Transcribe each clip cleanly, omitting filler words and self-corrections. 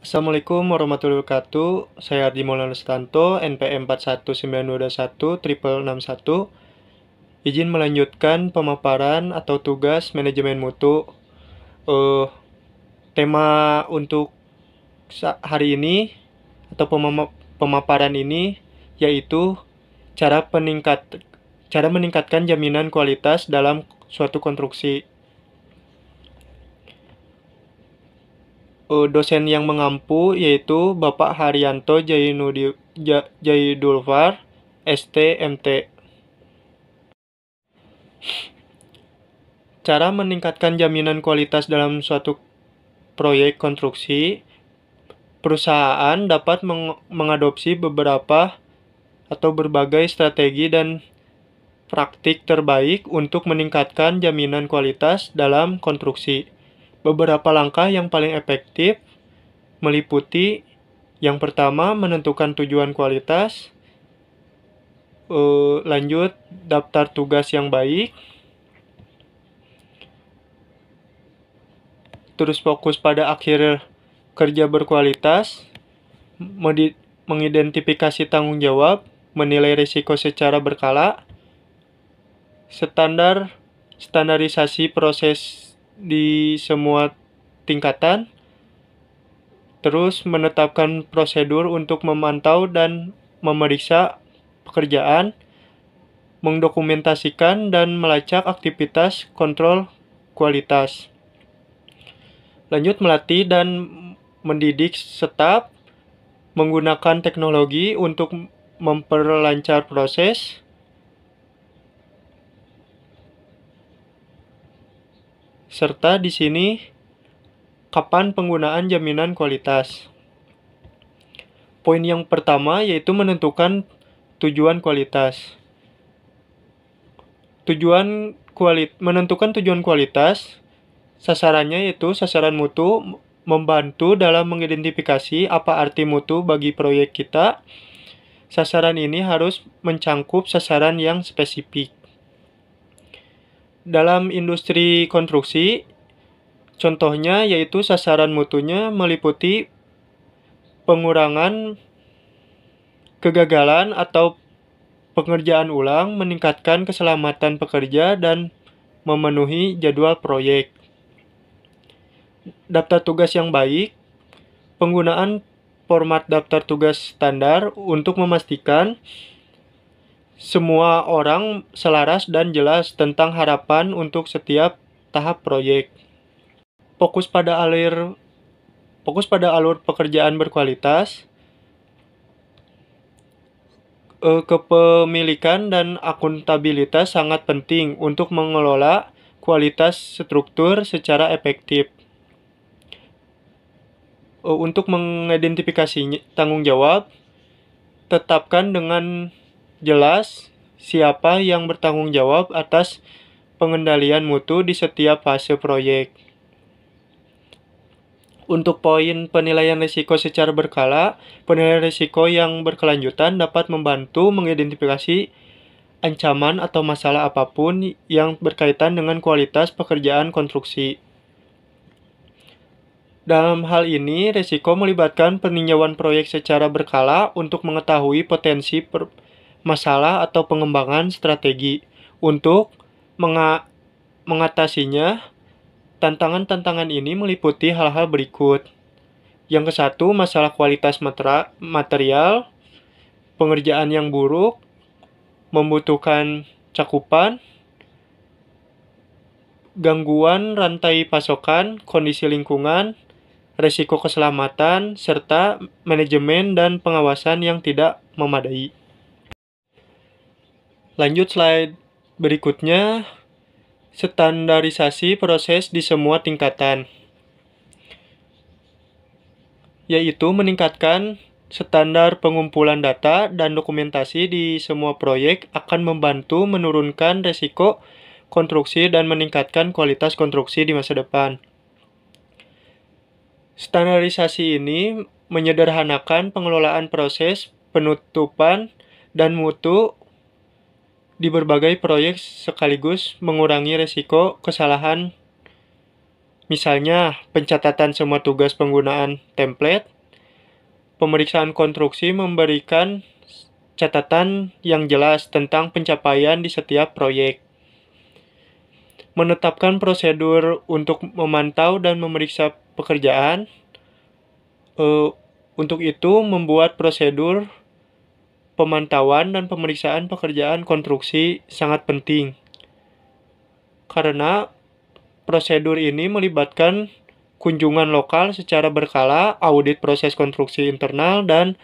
Assalamualaikum warahmatullahi wabarakatuh. Saya Ardi Maulana Sutanto, NPM 41921661. Izin melanjutkan pemaparan atau tugas manajemen mutu. Eh, Tema untuk hari ini atau pemaparan ini yaitu cara meningkatkan jaminan kualitas dalam suatu konstruksi. Dosen yang mengampu yaitu Bapak Haryanto Jaidulfar, ST.MT. Cara meningkatkan jaminan kualitas dalam suatu proyek konstruksi, perusahaan dapat mengadopsi beberapa atau berbagai strategi dan praktik terbaik untuk meningkatkan jaminan kualitas dalam konstruksi. Beberapa langkah yang paling efektif meliputi yang pertama, menentukan tujuan kualitas, lanjut daftar tugas yang baik, terus fokus pada akhir kerja berkualitas, mengidentifikasi tanggung jawab, menilai risiko secara berkala, standarisasi proses di semua tingkatan, terus menetapkan prosedur untuk memantau dan memeriksa pekerjaan, mendokumentasikan dan melacak aktivitas kontrol kualitas. Lanjut melatih dan mendidik staf menggunakan teknologi untuk memperlancar proses. Serta di sini kapan penggunaan jaminan kualitas. Poin yang pertama yaitu menentukan tujuan kualitas. Menentukan tujuan kualitas, sasarannya yaitu sasaran mutu, membantu dalam mengidentifikasi apa arti mutu bagi proyek kita. Sasaran ini harus mencangkup sasaran yang spesifik. Dalam industri konstruksi, contohnya yaitu sasaran mutunya meliputi pengurangan kegagalan atau pengerjaan ulang, meningkatkan keselamatan pekerja, dan memenuhi jadwal proyek. Daftar tugas yang baik, penggunaan format daftar tugas standar untuk memastikan semua orang selaras dan jelas tentang harapan untuk setiap tahap proyek. Fokus pada alur pekerjaan berkualitas, kepemilikan dan akuntabilitas sangat penting untuk mengelola kualitas struktur secara efektif. Untuk mengidentifikasi tanggung jawab, tetapkan dengan jelas siapa yang bertanggung jawab atas pengendalian mutu di setiap fase proyek. Untuk poin penilaian risiko secara berkala, penilaian risiko yang berkelanjutan dapat membantu mengidentifikasi ancaman atau masalah apapun yang berkaitan dengan kualitas pekerjaan konstruksi. Dalam hal ini, risiko melibatkan peninjauan proyek secara berkala untuk mengetahui potensi masalah atau pengembangan strategi. Untuk mengatasinya, tantangan-tantangan ini meliputi hal-hal berikut. Yang ke-1, masalah kualitas material, pengerjaan yang buruk, membutuhkan cakupan, gangguan rantai pasokan, kondisi lingkungan, risiko keselamatan, serta manajemen dan pengawasan yang tidak memadai. Lanjut slide berikutnya, standarisasi proses di semua tingkatan, yaitu meningkatkan standar pengumpulan data dan dokumentasi di semua proyek akan membantu menurunkan risiko konstruksi dan meningkatkan kualitas konstruksi di masa depan. Standarisasi ini menyederhanakan pengelolaan proses, penutupan, dan mutu di berbagai proyek sekaligus mengurangi risiko kesalahan Misalnya, pencatatan semua tugas penggunaan template, pemeriksaan konstruksi memberikan catatan yang jelas tentang pencapaian di setiap proyek. Menetapkan prosedur untuk memantau dan memeriksa pekerjaan. Untuk itu, membuat prosedur pemantauan dan pemeriksaan pekerjaan konstruksi sangat penting. Karena prosedur ini melibatkan kunjungan lokal secara berkala, audit proses konstruksi internal, dan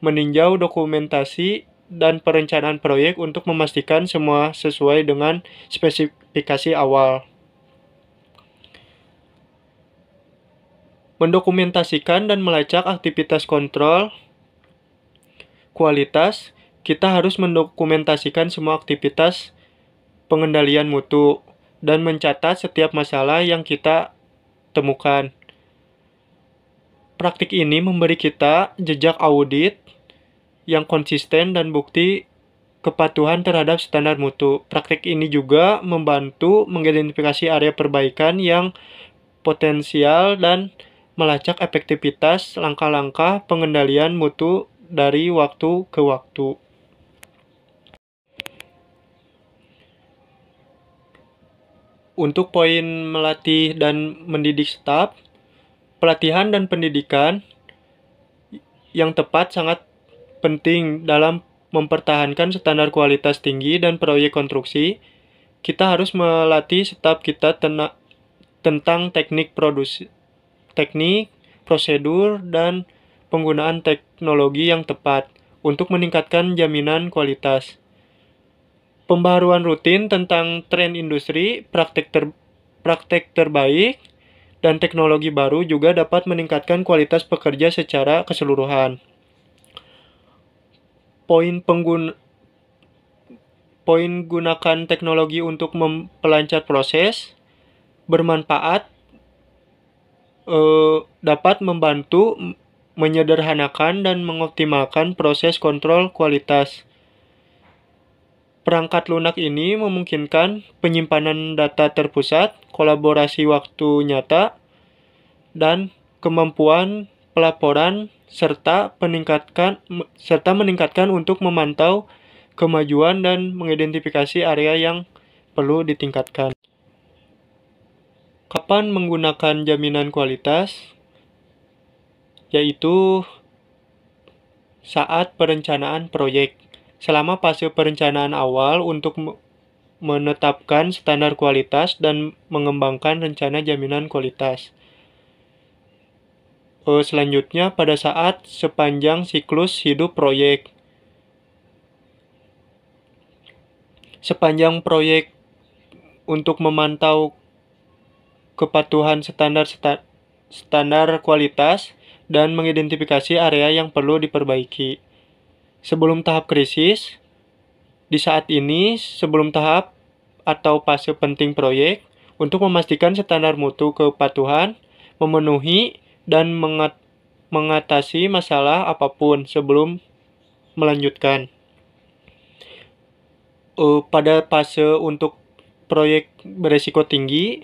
meninjau dokumentasi dan perencanaan proyek untuk memastikan semua sesuai dengan spesifikasi awal. Mendokumentasikan dan melacak aktivitas kontrol kualitas, kita harus mendokumentasikan semua aktivitas pengendalian mutu dan mencatat setiap masalah yang kita temukan. Praktik ini memberi kita jejak audit yang konsisten dan bukti kepatuhan terhadap standar mutu. Praktik ini juga membantu mengidentifikasi area perbaikan yang potensial dan melacak efektivitas langkah-langkah pengendalian mutu dari waktu ke waktu. Untuk poin melatih dan mendidik staf, pelatihan dan pendidikan yang tepat sangat penting dalam mempertahankan standar kualitas tinggi dan proyek konstruksi. Kita harus melatih staf kita tentang teknik produksi, prosedur, dan penggunaan teknologi yang tepat untuk meningkatkan jaminan kualitas. Pembaharuan rutin tentang tren industri, praktek terbaik, dan teknologi baru juga dapat meningkatkan kualitas pekerja secara keseluruhan. Poin gunakan teknologi untuk memperlancar proses bermanfaat, dapat membantu menyederhanakan dan mengoptimalkan proses kontrol kualitas. Perangkat lunak ini memungkinkan penyimpanan data terpusat, kolaborasi waktu nyata, dan kemampuan pelaporan serta meningkatkan untuk memantau kemajuan dan mengidentifikasi area yang perlu ditingkatkan. Kapan menggunakan jaminan kualitas? Yaitu saat perencanaan proyek. Selama fase perencanaan awal untuk menetapkan standar kualitas dan mengembangkan rencana jaminan kualitas. Selanjutnya, pada saat sepanjang siklus hidup proyek. Sepanjang proyek untuk memantau kepatuhan standar kualitas dan mengidentifikasi area yang perlu diperbaiki. Sebelum tahap krisis, di saat ini sebelum tahap atau fase penting proyek, untuk memastikan standar mutu kepatuhan memenuhi dan mengatasi masalah apapun sebelum melanjutkan. Pada fase untuk proyek beresiko tinggi,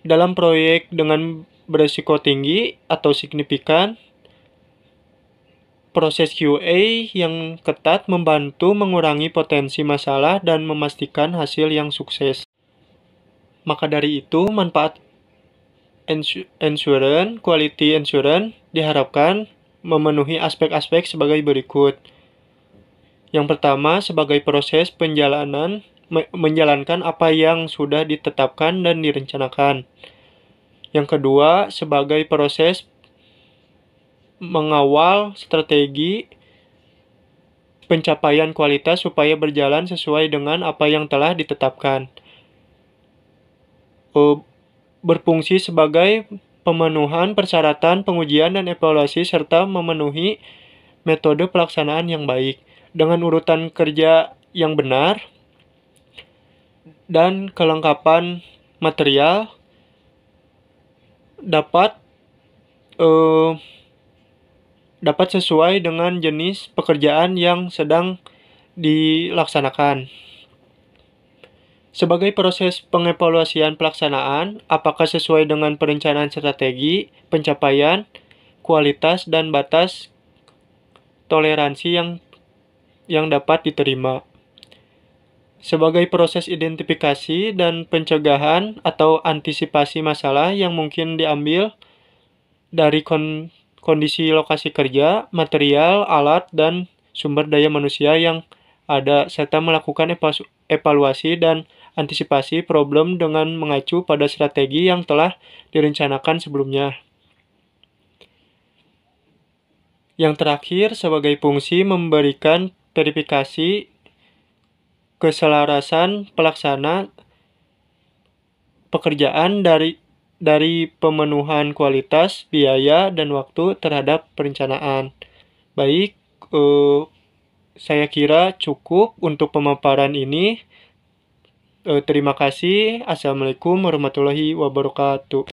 dalam proyek dengan beresiko tinggi atau signifikan, proses QA yang ketat membantu mengurangi potensi masalah dan memastikan hasil yang sukses. Maka dari itu, manfaat quality assurance diharapkan memenuhi aspek-aspek sebagai berikut. Yang pertama, sebagai proses menjalankan apa yang sudah ditetapkan dan direncanakan. Yang kedua, sebagai proses mengawal strategi pencapaian kualitas supaya berjalan sesuai dengan apa yang telah ditetapkan. Berfungsi sebagai pemenuhan persyaratan pengujian dan evaluasi serta memenuhi metode pelaksanaan yang baik dengan urutan kerja yang benar dan kelengkapan material dapat sesuai dengan jenis pekerjaan yang sedang dilaksanakan. Sebagai proses pengevaluasian pelaksanaan, apakah sesuai dengan perencanaan strategi, pencapaian, kualitas, dan batas toleransi yang dapat diterima. Sebagai proses identifikasi dan pencegahan atau antisipasi masalah yang mungkin diambil dari kondisi lokasi kerja, material, alat, dan sumber daya manusia yang ada, serta melakukan evaluasi dan antisipasi problem dengan mengacu pada strategi yang telah direncanakan sebelumnya. Yang terakhir, sebagai fungsi memberikan verifikasi keselarasan pelaksana pekerjaan dari pemenuhan kualitas, biaya, dan waktu terhadap perencanaan. Baik, saya kira cukup untuk pemaparan ini. Terima kasih. Assalamualaikum warahmatullahi wabarakatuh.